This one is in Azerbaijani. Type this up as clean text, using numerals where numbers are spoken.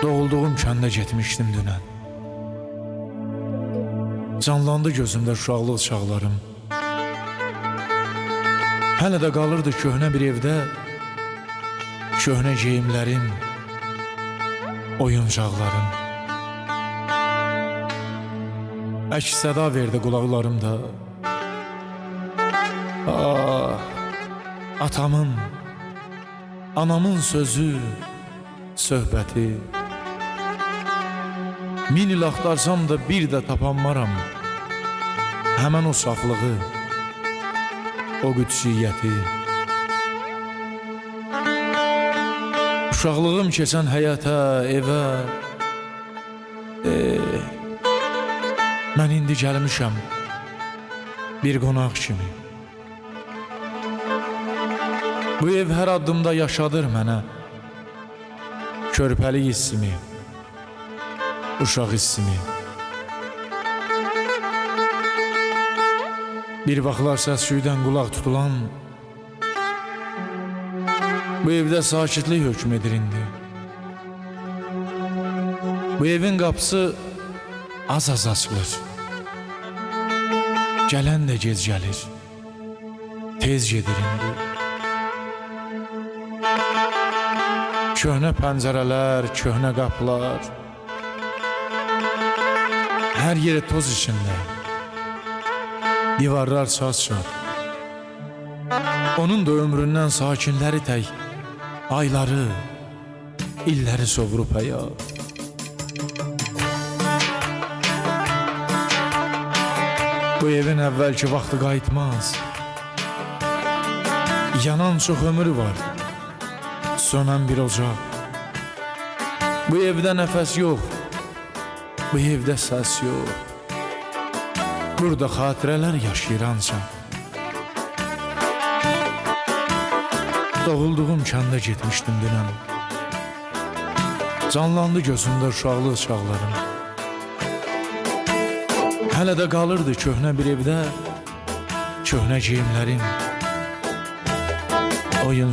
Doğulduğum kəndə getmişdim dünən. Canlandı gözümdə uşaqlıq çağlarım. Hələ də qalırdı köhnə bir evdə köhnə geyimlərim, oyuncaqlarım. Əks-səda verdi qulaqlarımda. Atamın, anamın sözü, söhbəti. Min il axtarsam da bir də tapanmaram həmən o saflığı, o qüdsiyyəti. Uşaqlığım keçən həyata, evə. Mən indi gəlmişəm bir qonaq kimi. Bu ev hər addımda yaşadır mənə körpəlik hissimi, uşaq hissimi. Bir vaxtlar səs-küydən qulaq tutulan bu evdə sakitlik hökm edir indi. Bu evin qapısı az-az açılır. Gələn də gec gəlir, tez gedir indi. Köhnə pəncərələr, köhnə qapılar, hər yeri toz içində, divarlar çat-çat. Onun da ömründən sakinləri tək ayları, illəri sovurub həyat. Bu evin əvvəlki vaxtı qayıtmaz. Yanan çox ömrü var, sönən bir ocaq. Bu evdə nəfəs yox, bu evdə səs yox. Burada xatirələr yaşayır ancaq. Doğulduğum kəndə getmişdim dünən. Canlandı gözümdə uşaqlıq çağlarım. Hələ də qalırdı köhnə bir evdə köhnə geyimlərim, oyun